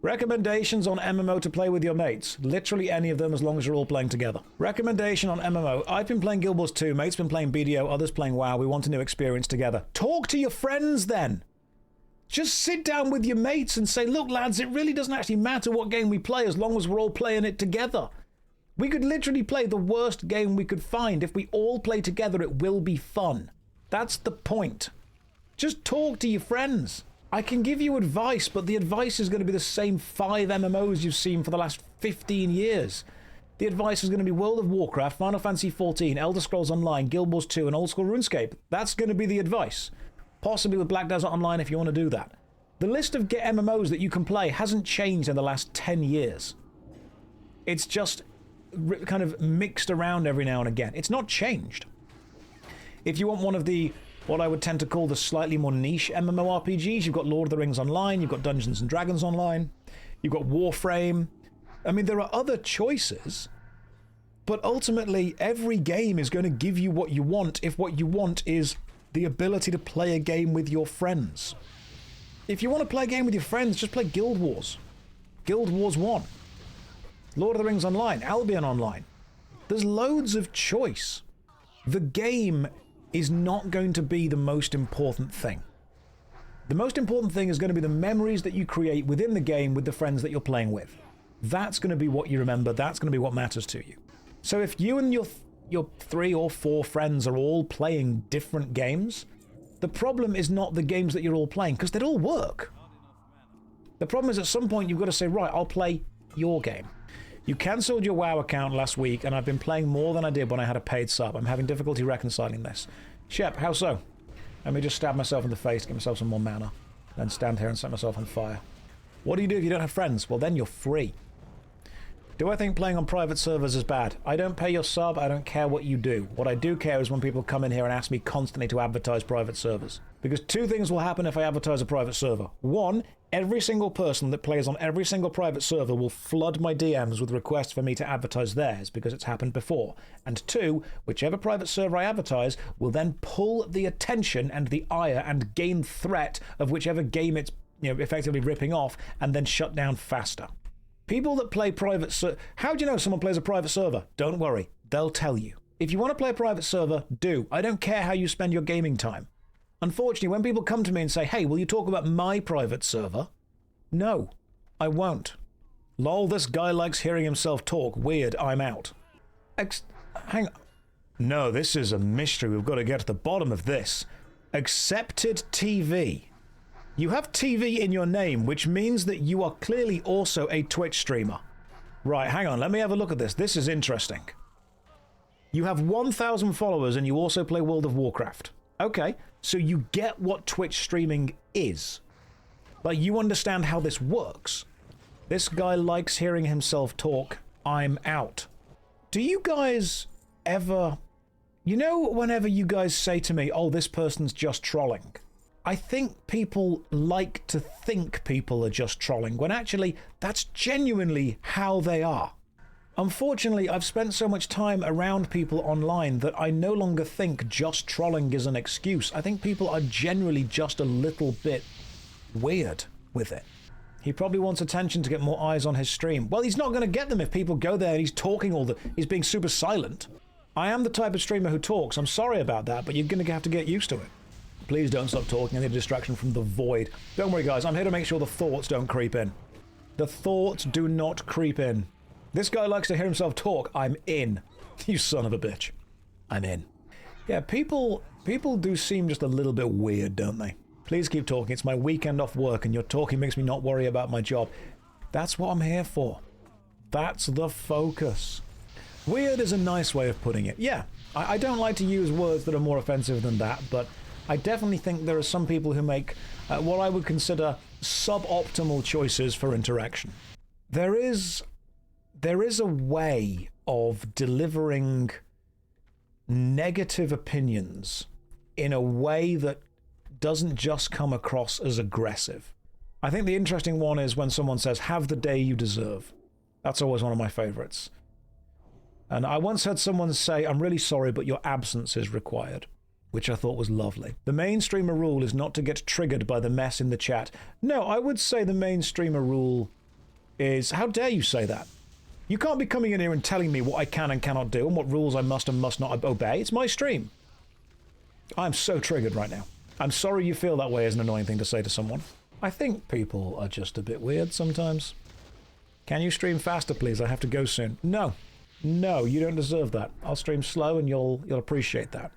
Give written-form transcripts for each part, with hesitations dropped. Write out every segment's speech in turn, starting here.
Recommendations on MMO to play with your mates. Literally any of them as long as you're all playing together. Recommendation on MMO. I've been playing Guild Wars 2, mate's been playing BDO, others playing WoW. We want a new experience together. Talk to your friends then. Just sit down with your mates and say, look lads, it really doesn't actually matter what game we play as long as we're all playing it together. We could literally play the worst game we could find. If we all play together, it will be fun. That's the point. Just talk to your friends. I can give you advice, but the advice is going to be the same 5 MMOs you've seen for the last 15 years. The advice is going to be World of Warcraft, Final Fantasy XIV, Elder Scrolls Online, Guild Wars 2, and Old School RuneScape. That's going to be the advice. Possibly with Black Desert Online if you want to do that. The list of MMOs that you can play hasn't changed in the last 10 years. It's just kind of mixed around every now and again. It's not changed. If you want one of the, what I would tend to call the slightly more niche MMORPGs, you've got Lord of the Rings Online, you've got Dungeons and Dragons Online, you've got Warframe. I mean, there are other choices, but ultimately every game is going to give you what you want if what you want is the ability to play a game with your friends. If you want to play a game with your friends, just play Guild Wars. Guild Wars 1. Lord of the Rings Online, Albion Online. There's loads of choice. The game is not going to be the most important thing. The most important thing is going to be the memories that you create within the game with the friends that you're playing with. That's going to be what you remember. That's going to be what matters to you. So if you and your 3 or 4 friends are all playing different games, the problem is not the games that you're all playing, because they'd all work. The problem is at some point you've got to say, right, I'll play your game. You cancelled your WoW account last week, and I've been playing more than I did when I had a paid sub. I'm having difficulty reconciling this. Shep, how so? Let me just stab myself in the face to get myself some more mana, then stand here and set myself on fire. What do you do if you don't have friends? Well, then you're free. Do I think playing on private servers is bad? I don't pay your sub, I don't care what you do. What I do care is when people come in here and ask me constantly to advertise private servers. Because 2 things will happen if I advertise a private server. 1, every single person that plays on every single private server will flood my DMs with requests for me to advertise theirs, because it's happened before. And 2, whichever private server I advertise will then pull the attention and the ire and gain threat of whichever game it's effectively ripping off, and then shut down faster. People that play private server... How do you know someone plays a private server? Don't worry, they'll tell you. If you want to play a private server, do. I don't care how you spend your gaming time. Unfortunately, when people come to me and say, hey, will you talk about my private server? No, I won't. Lol, this guy likes hearing himself talk. Weird, I'm out. Hang on. No, this is a mystery. We've got to get to the bottom of this. Accepted TV. You have TV in your name, which means that you are clearly also a Twitch streamer. Right, hang on, let me have a look at this. This is interesting. You have 1,000 followers and you also play World of Warcraft. Okay, so you get what Twitch streaming is. Like, you understand how this works. This guy likes hearing himself talk. I'm out. Do you guys ever... You know, whenever you guys say to me, oh, this person's just trolling... I think people like to think people are just trolling, when actually that's genuinely how they are. Unfortunately, I've spent so much time around people online that I no longer think just trolling is an excuse. I think people are generally just a little bit weird with it. He probably wants attention to get more eyes on his stream. Well, he's not going to get them if people go there and he's talking he's being super silent. I am the type of streamer who talks. I'm sorry about that, but you're going to have to get used to it. Please don't stop talking. I need a distraction from the void. Don't worry, guys. I'm here to make sure the thoughts don't creep in. The thoughts do not creep in. This guy likes to hear himself talk. I'm in. You son of a bitch. I'm in. Yeah, people do seem just a little bit weird, don't they? Please keep talking. It's my weekend off work, and your talking makes me not worry about my job. That's what I'm here for. That's the focus. Weird is a nice way of putting it. Yeah, I don't like to use words that are more offensive than that, but I definitely think there are some people who make what I would consider suboptimal choices for interaction. There is a way of delivering negative opinions in a way that doesn't just come across as aggressive. I think the interesting one is when someone says, have the day you deserve. That's always one of my favorites. And I once heard someone say, I'm really sorry, but your absence is required, which I thought was lovely. The main streamer rule is not to get triggered by the mess in the chat. No, I would say the main streamer rule is, how dare you say that? You can't be coming in here and telling me what I can and cannot do and what rules I must and must not obey. It's my stream. I'm so triggered right now. I'm sorry you feel that way is an annoying thing to say to someone. I think people are just a bit weird sometimes. Can you stream faster, please? I have to go soon. No. No, you don't deserve that. I'll stream slow and you'll appreciate that.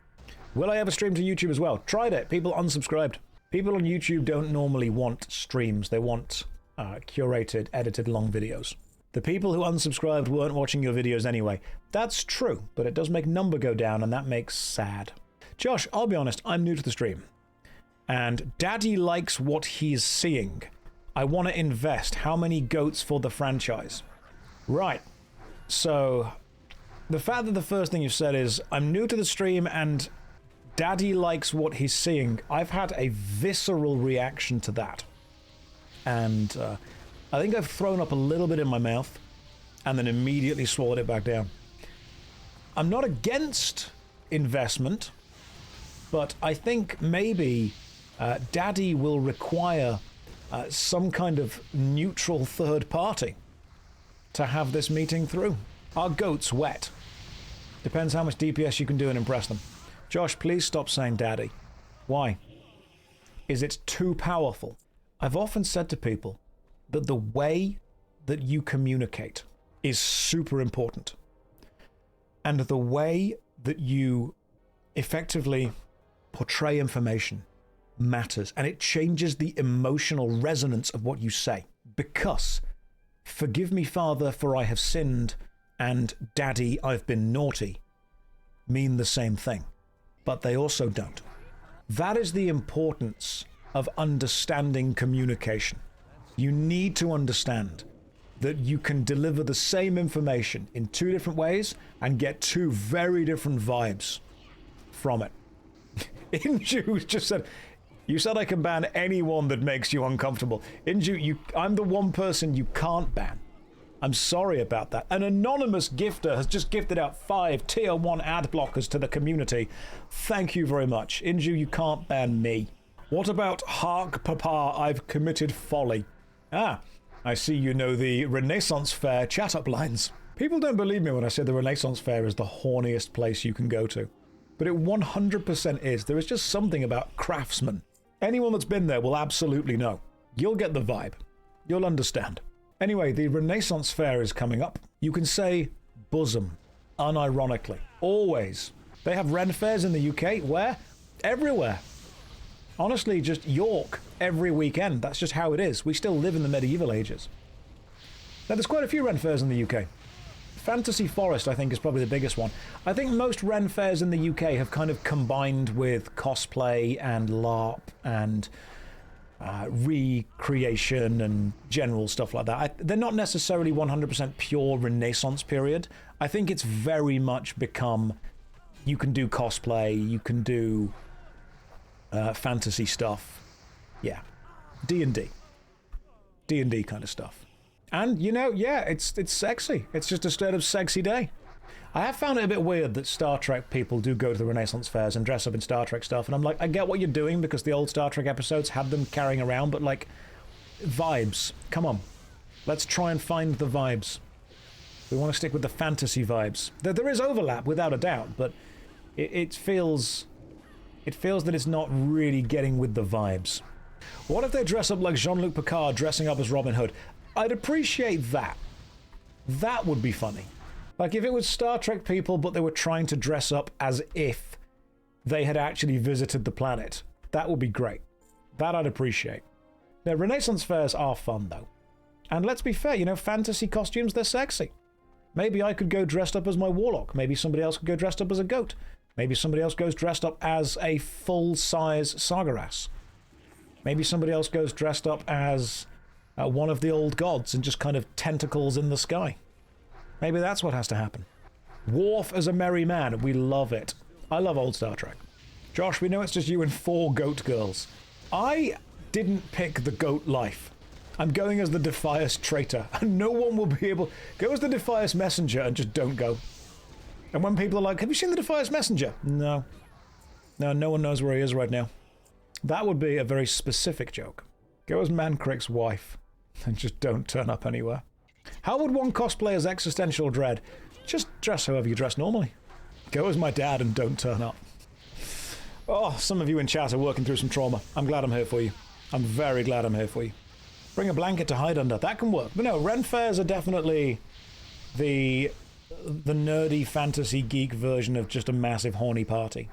Will I ever stream to YouTube as well? Tried it. People unsubscribed. People on YouTube don't normally want streams. They want curated, edited, long videos. The people who unsubscribed weren't watching your videos anyway. That's true, but it does make number go down, and that makes sad. Josh, I'll be honest, I'm new to the stream. And Daddy likes what he's seeing. I want to invest. How many goats for the franchise? Right. So, the fact that the first thing you've said is, I'm new to the stream and Daddy likes what he's seeing. I've had a visceral reaction to that. And I think I've thrown up a little bit in my mouth and then immediately swallowed it back down. I'm not against investment, but I think maybe Daddy will require some kind of neutral third party to have this meeting through. Are goats wet? Depends how much DPS you can do and impress them. Josh, please stop saying Daddy. Why? Is it too powerful? I've often said to people that the way that you communicate is super important. And the way that you effectively portray information matters. And it changes the emotional resonance of what you say. Because, forgive me, Father, for I have sinned, and Daddy, I've been naughty, mean the same thing. But they also don't. That is the importance of understanding communication. You need to understand that you can deliver the same information in two different ways and get two very different vibes from it. Inju just said, you said I can ban anyone that makes you uncomfortable. Inju, I'm the one person you can't ban. I'm sorry about that. An anonymous gifter has just gifted out 5 tier 1 ad blockers to the community. Thank you very much. Inju, you can't ban me. What about Hark Papa, I've committed folly? Ah, I see you know the Renaissance Fair chat-up lines. People don't believe me when I say the Renaissance Fair is the horniest place you can go to. But it 100% is. There is just something about craftsmen. Anyone that's been there will absolutely know. You'll get the vibe. You'll understand. Anyway, the Renaissance Fair is coming up. You can say bosom, unironically. Always. They have Ren fairs in the UK. Where? Everywhere. Honestly, just York every weekend. That's just how it is. We still live in the medieval ages. Now, there's quite a few Ren fairs in the UK. Fantasy Forest, I think, is probably the biggest one. I think most Ren fairs in the UK have kind of combined with cosplay and LARP and recreation and general stuff like that. They're not necessarily 100% pure Renaissance period. I think it's very much become, you can do cosplay, you can do fantasy stuff. Yeah. D&D. D&D kind of stuff. And, you know, yeah, it's sexy. It's just a straight up sexy day. I have found it a bit weird that Star Trek people do go to the Renaissance fairs and dress up in Star Trek stuff. And I'm like, I get what you're doing because the old Star Trek episodes had them carrying around, but like, vibes. Come on. Let's try and find the vibes. We want to stick with the fantasy vibes. There is overlap, without a doubt, but it feels that it's not really getting with the vibes. What if they dress up like Jean-Luc Picard dressing up as Robin Hood? I'd appreciate that. That would be funny. Like if it was Star Trek people, but they were trying to dress up as if they had actually visited the planet. That would be great. That I'd appreciate. Now, Renaissance fairs are fun, though. And let's be fair, you know, fantasy costumes, they're sexy. Maybe I could go dressed up as my warlock. Maybe somebody else could go dressed up as a goat. Maybe somebody else goes dressed up as a full-size Sargeras. Maybe somebody else goes dressed up as one of the old gods and just kind of tentacles in the sky. Maybe that's what has to happen. Worf as a merry man. We love it. I love old Star Trek. Josh, we know it's just you and 4 goat girls. I didn't pick the goat life. I'm going as the Defias traitor, and no one will be able... Go as the Defias messenger and just don't go. And when people are like, have you seen the Defias messenger? No. No one knows where he is right now. That would be a very specific joke. Go as Mancrick's wife and just don't turn up anywhere. How would one cosplay as existential dread? Just dress however you dress normally. Go as my dad and don't turn up. Oh, some of you in chat are working through some trauma. I'm glad I'm here for you. I'm very glad I'm here for you. Bring a blanket to hide under. That can work. But no, Ren fairs are definitely the nerdy fantasy geek version of just a massive horny party.